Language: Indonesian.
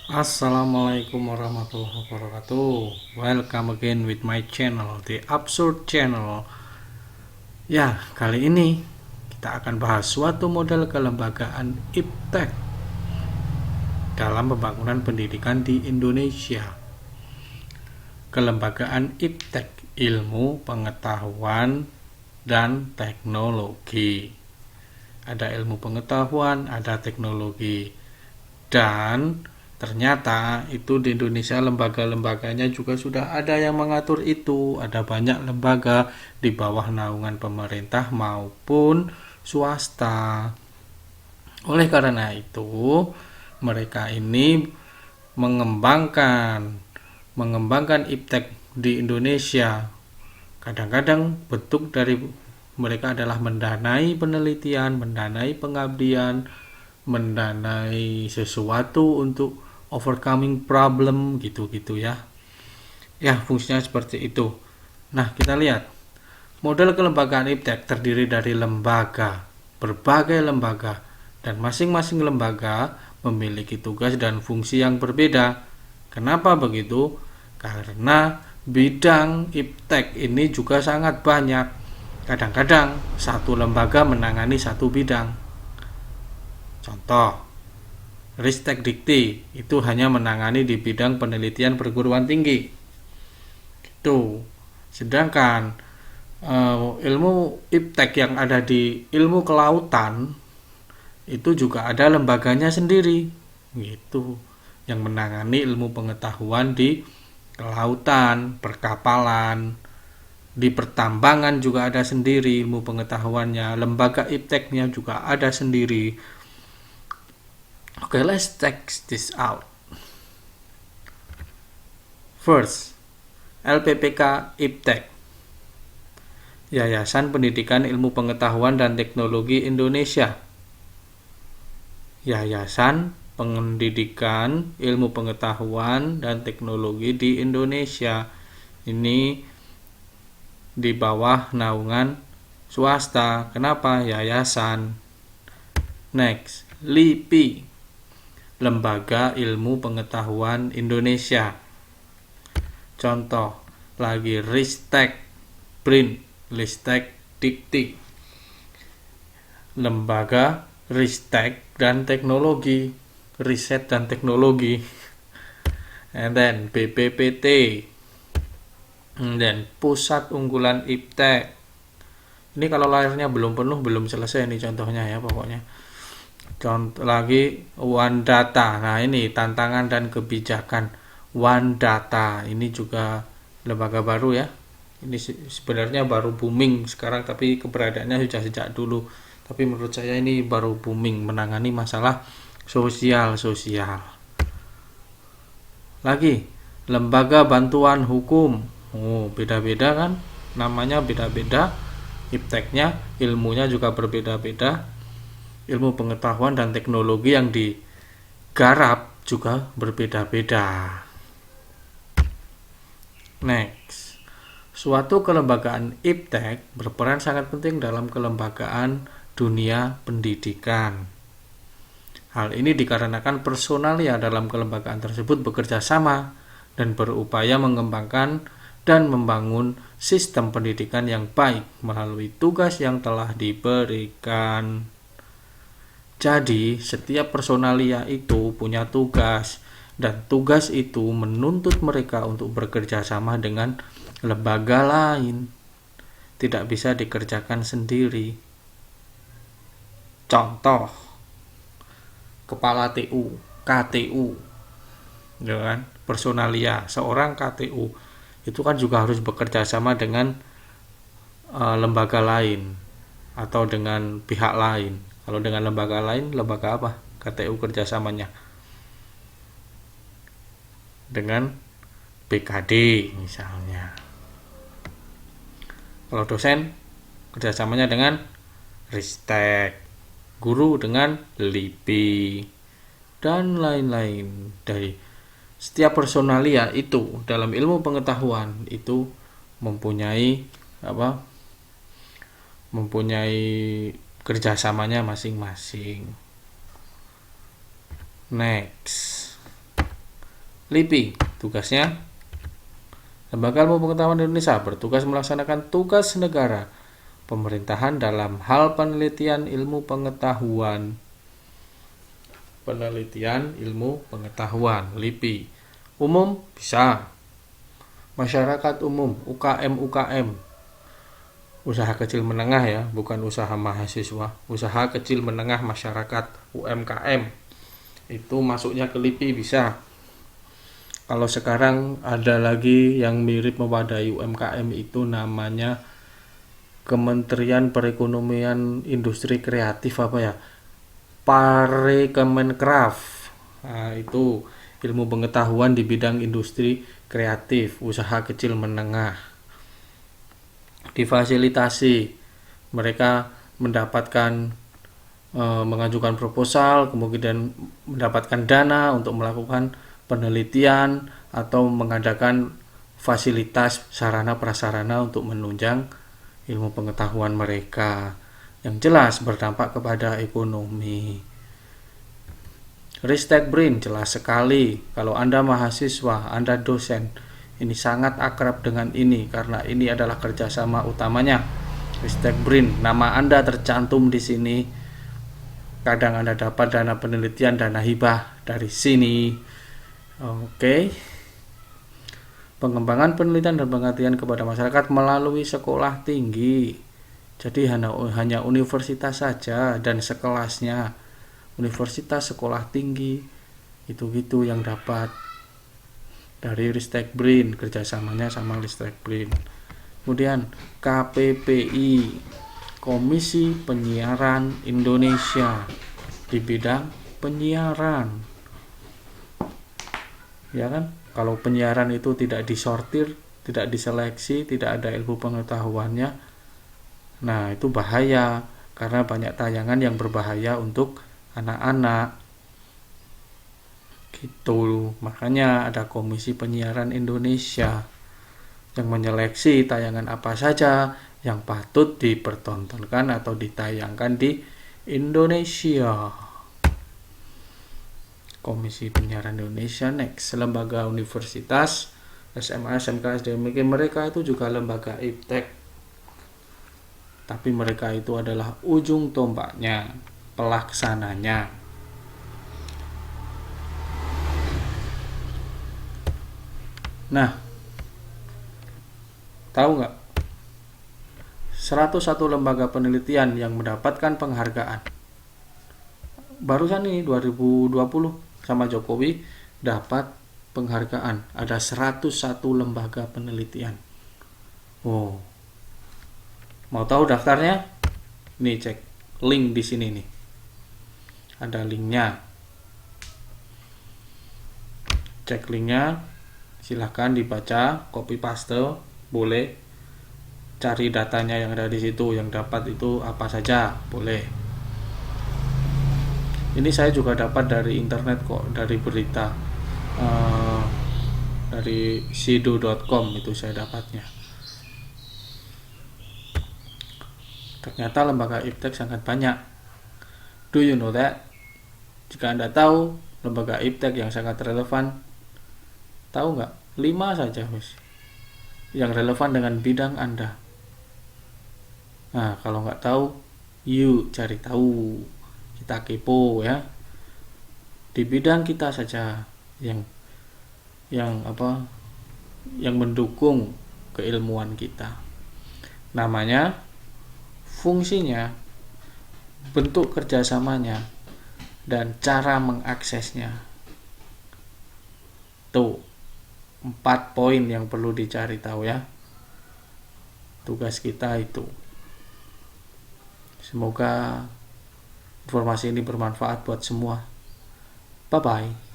Assalamualaikum warahmatullahi wabarakatuh. Welcome again with my channel, the Absurd Channel. Ya, kali ini kita akan bahas suatu model kelembagaan iptek dalam pembangunan pendidikan di Indonesia. Kelembagaan iptek, ilmu, pengetahuan, dan teknologi. Ada ilmu pengetahuan, ada teknologi, dan ternyata itu di Indonesia lembaga-lembaganya juga sudah ada yang mengatur itu. Ada banyak lembaga di bawah naungan pemerintah maupun swasta. Oleh karena itu, mereka ini mengembangkan iptek di Indonesia. Kadang-kadang bentuk dari mereka adalah mendanai penelitian, mendanai pengabdian, mendanai sesuatu untuk overcoming problem gitu-gitu ya. Ya, fungsinya seperti itu. Nah, kita lihat. Model kelembagaan iptek terdiri dari lembaga, berbagai lembaga, dan masing-masing lembaga memiliki tugas dan fungsi yang berbeda. Kenapa begitu? Karena bidang iptek ini juga sangat banyak. Kadang-kadang satu lembaga menangani satu bidang. Contoh, Ristek Dikti itu hanya menangani di bidang penelitian perguruan tinggi. Itu. Sedangkan ilmu iptek yang ada di ilmu kelautan itu juga ada lembaganya sendiri. Gitu. Yang menangani ilmu pengetahuan di kelautan, perkapalan, di pertambangan juga ada sendiri ilmu pengetahuannya. Lembaga ipteknya juga ada sendiri. Okay, let's check this out. First, LPPK Iptek, Yayasan Pendidikan Ilmu Pengetahuan dan Teknologi Indonesia. Yayasan Pendidikan Ilmu Pengetahuan dan Teknologi di Indonesia. Ini di bawah naungan swasta. Kenapa? Yayasan. Next, LIPI, Lembaga Ilmu Pengetahuan Indonesia. Contoh lagi Ristek BRIN, Ristek Dikti. Lembaga Ristek dan Teknologi, Riset dan Teknologi. And then BPPT. And then Pusat Unggulan Iptek. Ini kalau layarnya belum penuh, belum selesai nih contohnya ya pokoknya. Contoh lagi One Data. Nah, ini tantangan dan kebijakan One Data. Ini juga lembaga baru ya. Ini sebenarnya baru booming sekarang, tapi keberadaannya sudah sejak dulu. Tapi menurut saya ini baru booming menangani masalah sosial. Lagi Lembaga Bantuan Hukum. Oh, beda-beda kan? Namanya beda-beda. Ipteknya, ilmunya juga berbeda-beda. Ilmu pengetahuan dan teknologi yang digarap juga berbeda-beda. Next, suatu kelembagaan iptek berperan sangat penting dalam kelembagaan dunia pendidikan. Hal ini dikarenakan personalia dalam kelembagaan tersebut bekerja sama dan berupaya mengembangkan dan membangun sistem pendidikan yang baik melalui tugas yang telah diberikan. Jadi, setiap personalia itu punya tugas, dan tugas itu menuntut mereka untuk bekerja sama dengan lembaga lain. Tidak bisa dikerjakan sendiri. Contoh, kepala TU, KTU, ya kan? Personalia, seorang KTU itu kan juga harus bekerja sama dengan lembaga lain atau dengan pihak lain. Kalau dengan lembaga lain, lembaga apa? KTU kerjasamanya dengan BKD misalnya. Kalau dosen kerjasamanya dengan Ristek, guru dengan LIPI, dan lain-lain. Dari setiap personalia itu dalam ilmu pengetahuan itu mempunyai kerjasamanya masing-masing. Next, LIPI tugasnya, Lembaga Ilmu Pengetahuan Indonesia bertugas melaksanakan tugas negara pemerintahan dalam hal penelitian ilmu pengetahuan. Penelitian ilmu pengetahuan, LIPI. Umum bisa. Masyarakat umum, UKM, usaha kecil menengah ya, bukan usaha mahasiswa. Usaha kecil menengah masyarakat, UMKM. Itu masuknya ke LIPI bisa. Kalau sekarang ada lagi yang mirip mewadai UMKM, itu namanya Kementerian Perekonomian Industri Kreatif apa ya? Parekemenkraf. Nah, itu ilmu pengetahuan di bidang industri kreatif, usaha kecil menengah. Difasilitasi, mereka mendapatkan mengajukan proposal, kemudian mendapatkan dana untuk melakukan penelitian atau mengadakan fasilitas sarana prasarana untuk menunjang ilmu pengetahuan mereka yang jelas berdampak kepada ekonomi. Ristek BRIN jelas sekali. Kalau Anda mahasiswa, Anda dosen, ini sangat akrab dengan ini karena ini adalah kerjasama utamanya. Ristek BRIN, nama Anda tercantum di sini. Kadang Anda dapat dana penelitian, dana hibah dari sini. Oke. Pengembangan penelitian dan pengabdian kepada masyarakat melalui sekolah tinggi. Jadi hanya universitas saja dan sekelasnya. Universitas, sekolah tinggi, itu yang dapat dari Ristek BRIN, kerjasamanya sama Ristek BRIN. Kemudian KPPI, Komisi Penyiaran Indonesia, di bidang penyiaran. Ya kan? Kalau penyiaran itu tidak disortir, tidak diseleksi, tidak ada ilmu pengetahuannya, nah itu bahaya karena banyak tayangan yang berbahaya untuk anak-anak. Gitu. Makanya ada Komisi Penyiaran Indonesia yang menyeleksi tayangan apa saja yang patut dipertontonkan atau ditayangkan di Indonesia. Komisi Penyiaran Indonesia. Next, lembaga universitas, SMA, SMK, SDMK, mereka itu juga lembaga iptek, tapi mereka itu adalah ujung tombaknya, pelaksananya. Nah, tahu nggak 101 lembaga penelitian yang mendapatkan penghargaan? Barusan nih 2020 sama Jokowi dapat penghargaan, ada 101 lembaga penelitian. Oh, mau tahu daftarnya? Nih cek link di sini nih, ada linknya. Cek linknya, silahkan dibaca, copy paste, boleh. Cari datanya yang ada di situ, yang dapat itu apa saja, boleh. Ini saya juga dapat dari internet kok, dari berita, dari sido.com itu saya dapatnya. Ternyata lembaga iptek sangat banyak. Do you know that? Jika Anda tahu lembaga iptek yang sangat relevan, tahu nggak? 5 saja Mas, yang relevan dengan bidang Anda. Nah, kalau nggak tahu, yuk cari tahu. Kita kepo ya. Di bidang kita saja yang mendukung keilmuan kita. Namanya, fungsinya, bentuk kerjasamanya, dan cara mengaksesnya. Tuh, 4 poin yang perlu dicari tahu ya. Tugas kita itu. Semoga informasi ini bermanfaat buat semua. Bye-bye.